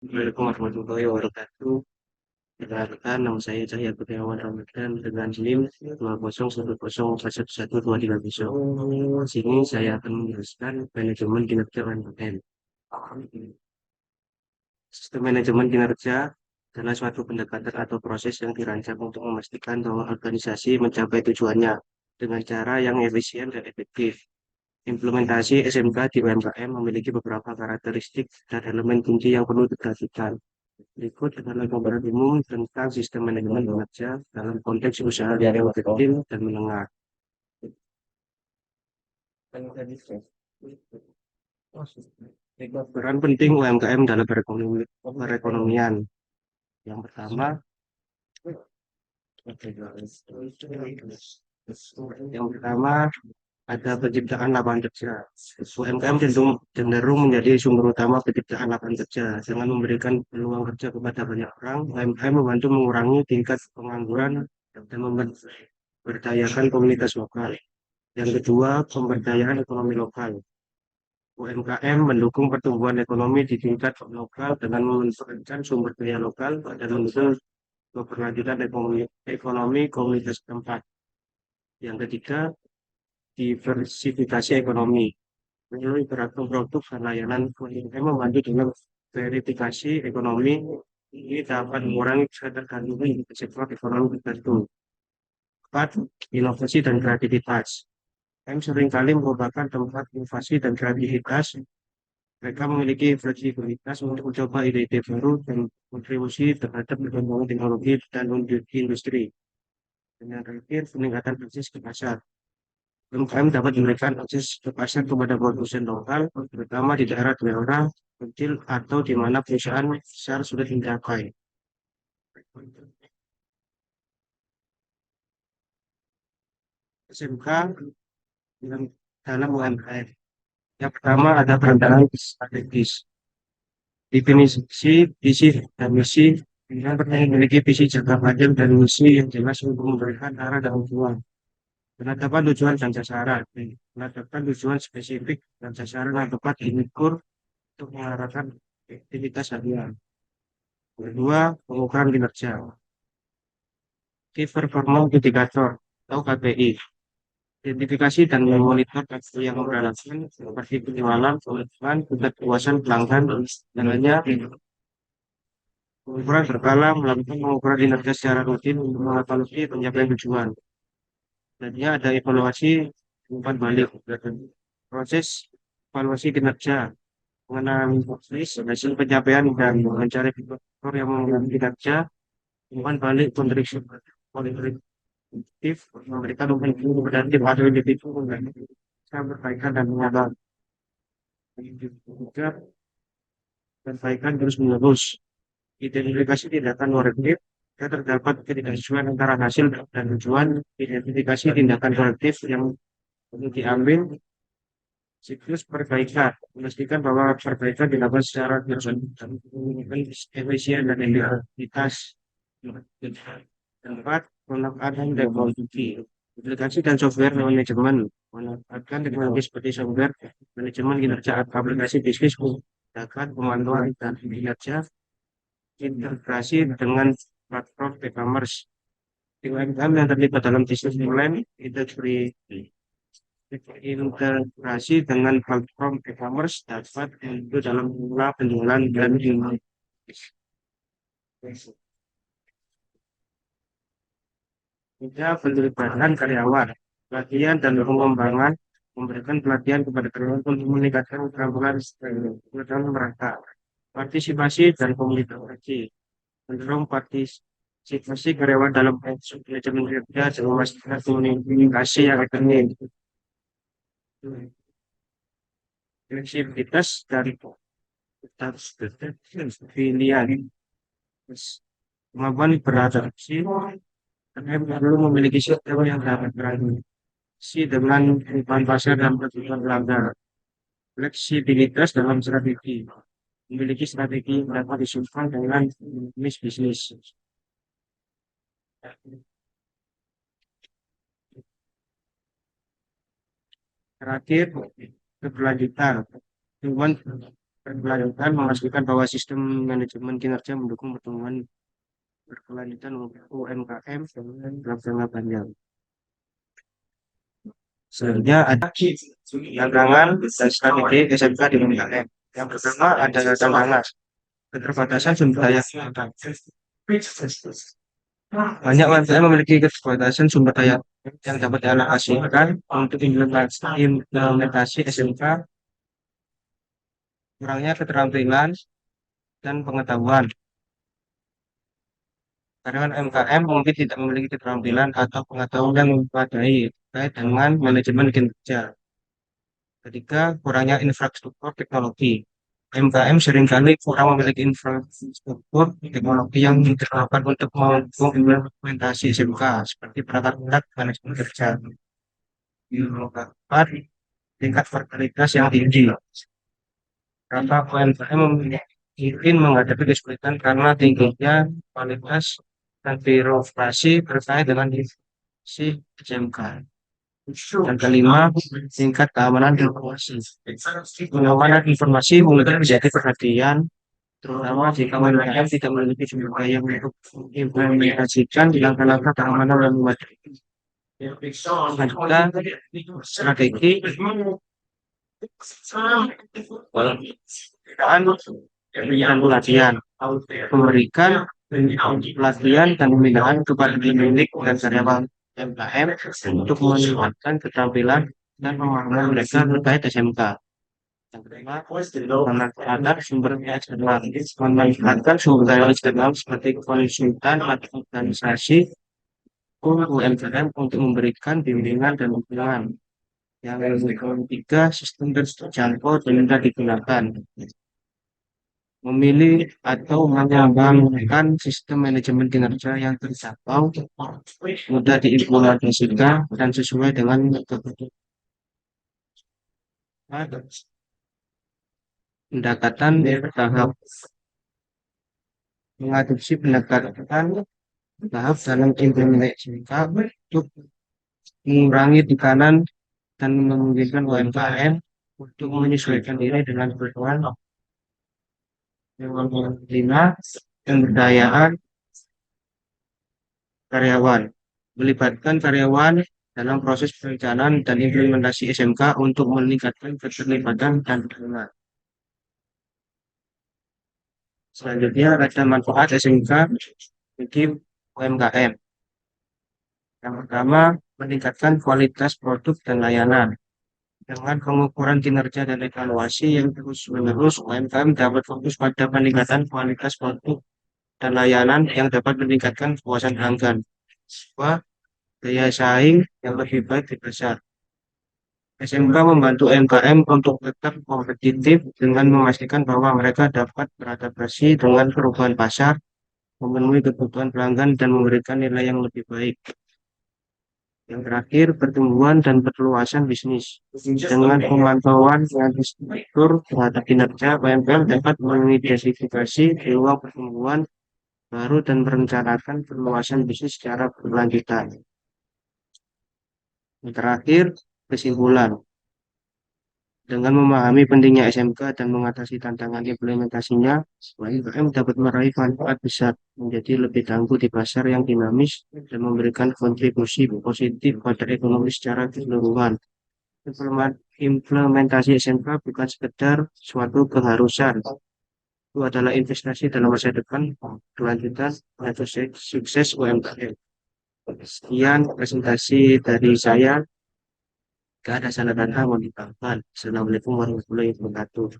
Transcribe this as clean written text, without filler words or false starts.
Assalamualaikum warahmatullahi wabarakatuh. Perkenalkan, nama saya Cahya Kurniawan Ramadan dengan NIM 20104112330. Di sini saya akan menjelaskan manajemen kinerja UMKM. Sistem manajemen kinerja adalah suatu pendekatan atau proses yang dirancang untuk memastikan bahwa organisasi mencapai tujuannya dengan cara yang efisien dan efektif. Implementasi SMK di UMKM memiliki beberapa karakteristik dan elemen kunci yang perlu diperhatikan. Berikut adalah gambaran umum tentang sistem manajemen kinerja dalam konteks usaha yang kecil dan menengah. Peran penting UMKM dalam perekonomian. Yang pertama, ada penciptaan lapangan kerja. UMKM cenderung menjadi sumber utama penciptaan lapangan kerja. Dengan memberikan peluang kerja kepada banyak orang, UMKM membantu mengurangi tingkat pengangguran dan memberdayakan komunitas lokal. Yang kedua, pemberdayaan ekonomi lokal. UMKM mendukung pertumbuhan ekonomi di tingkat lokal dengan memanfaatkan sumber daya lokal dan mendukung keberlanjutan ekonomi komunitas tempat. Yang ketiga, diversifikasi ekonomi. Melalui beragam produk dan layanan, UMKM membantu dalam verifikasi ekonomi. Ini dapat mengurangi ketergantungan di sektor ekonomi tertentu. Empat, inovasi dan kreativitas. UMKM seringkali merupakan tempat inovasi dan kreativitas. Mereka memiliki fleksibilitas untuk mencoba ide-ide baru dan kontribusi terhadap perkembangan teknologi dan industri. Dan yang terakhir, peningkatan akses ke pasar. UMKM dapat memberikan akses ke pasar kepada produsen lokal, terutama di daerah-daerah kecil atau di mana perusahaan besar sudah mencapai. SMK yang dalam UMKM. Yang pertama ada perencanaan strategis. Definisi visi dan misi yang pertama memiliki visi jangka panjang dan misi yang jelas untuk memberikan arah dan tujuan. Penetapan tujuan dan sasaran. Menetapkan tujuan spesifik dan sasaran yang tepat diukur untuk mengarahkan aktivitas harian. Kedua, pengukuran kinerja. Key Performance Indicator atau KPI. Identifikasi dan memonitor faktor yang relevan seperti penjualan, keuntungan, tingkat kepuasan pelanggan, dan lainnya. Pengukuran berkala melakukan pengukuran kinerja secara rutin untuk mengevaluasi pencapaian tujuan. Selanjutnya ada evaluasi umpan balik. Proses evaluasi kinerja menganalisis hasil pencapaian dan mencari faktor yang mengganggu kinerja. Umpan balik kontribusi kontributif memberikan umpan kepada tim atau individu untuk perbaikan dan menyadari juga perbaikan terus menerus. Identifikasi tindakan korektif, jika terdapat ketidaksesuaian antara hasil dan tujuan, identifikasi tindakan korektif yang perlu diambil, siklus perbaikan, memastikan bahwa perbaikan dilakukan secara berkelanjutan dan menggunakan efisien dan efektivitas. Keempat, pemanfaatan teknologi, aplikasi dan software manajemen, memanfaatkan teknologi seperti software manajemen kinerja atau aplikasi bisnis, menggunakan pemantauan dan kinerja integrasi dengan platform e-commerce. UMKM yang terlibat dalam bisnis online integrasi dengan platform e-commerce dapat membantu dalam mengelola penjualan dan juga penerimaan karyawan, pelatihan dan pengembangan memberikan pelatihan kepada karyawan untuk meningkatkan keterampilan mereka. Partisipasi dan komunikasi mendorong partisipasi karyawan dalam manajemen kerja dan memastikan komunikasi yang efektif. Fleksibilitas dari pilihan kemampuan beradaptasi karena perlu memiliki sistem yang dapat beradaptasi dengan kebutuhan pasar dan kebutuhan pelanggan. Fleksibilitas dalam strategi memiliki strategi yang dapat disusun dengan bisnis. Terakhir, keberlanjutan. Tujuan Melanjutkan memastikan bahwa sistem manajemen kinerja mendukung pertumbuhan berkelanjutan UMKM dalam jangka panjang. Selanjutnya ada tantangan dan strategi SMK di UMKM. Yang pertama ada tantangan keterbatasan sumber daya. Banyak UMKM memiliki keterbatasan sumber daya yang dapat dialokasikan untuk implementasi SMK, kurangnya keterampilan dan pengetahuan. Karyawan UMKM mungkin tidak memiliki keterampilan atau pengetahuan yang memadai terkait dengan manajemen kinerja. Ketiga, kurangnya infrastruktur teknologi. UMKM seringkali kurang memiliki infrastruktur teknologi yang diterapkan untuk mendukung implementasi SMK, seperti perangkat-perangkat manajemen kerja. Keempat, tingkat fertilitas yang tinggi. Karena UMKM mungkin menghadapi kesulitan karena tingginya kualitas dan birokrasi terkait dengan divisi SMK. Dan kelima, tingkat keamanan informasi. Pengamanan informasi mungkin menjadi perhatian, terutama jika UMKM tidak memiliki sumber daya untuk mengimplementasikan langkah-langkah keamanan yang memadai. Selanjutnya, strategi pembinaan pelatihan, memberikan pelatihan dan pembinaan kepada pemilik dan karyawan UMKM untuk meningkatkan keterampilan dan pemahaman mereka terkait SMK. Yang kedua, memanfaatkan sumber daya eksternal, memanfaatkan sumber daya eksternal seperti konsultan atau organisasi UMKM untuk memberikan bimbingan dan dukungan. Yang ketiga, sistem terjangkau dan mudah digunakan. Memilih atau mengembangkan sistem manajemen kinerja yang terjangkau, mudah diimplementasikan, dan sesuai dengan kebutuhan. Pendekatan bertahap. Mengadopsi pendekatan tahap dalam implementasi untuk mengurangi tekanan dan memungkinkan UMKM untuk menyesuaikan diri dengan kebutuhan. Yang kelima, pemberdayaan karyawan. Melibatkan karyawan dalam proses perencanaan dan implementasi SMK untuk meningkatkan keterlibatan dan dukungan. Selanjutnya ada manfaat SMK bagi UMKM. Yang pertama, meningkatkan kualitas produk dan layanan. Dengan pengukuran kinerja dan evaluasi yang terus-menerus, UMKM dapat fokus pada peningkatan kualitas produk dan layanan yang dapat meningkatkan kepuasan pelanggan. Kedua, daya saing yang lebih baik di pasar. SMK membantu UMKM untuk tetap kompetitif dengan memastikan bahwa mereka dapat beradaptasi dengan perubahan pasar, memenuhi kebutuhan pelanggan, dan memberikan nilai yang lebih baik. Yang terakhir, pertumbuhan dan perluasan bisnis. Dengan pemantauan yang struktur terhadap kinerja, UMKM dapat mengidentifikasi peluang pertumbuhan baru dan merencanakan perluasan bisnis secara berkelanjutan. Yang terakhir, kesimpulan. Dengan memahami pentingnya SMK dan mengatasi tantangan implementasinya, UMKM dapat meraih manfaat besar, menjadi lebih tangguh di pasar yang dinamis, dan memberikan kontribusi positif pada ekonomi secara keseluruhan. Implementasi SMK bukan sekedar suatu keharusan, itu adalah investasi dalam masa depan, kelanjutan, dan sukses UMKM. Sekian presentasi dari saya. Gak ada salah kata mau ditambahkan. Assalamualaikum warahmatullahi wabarakatuh.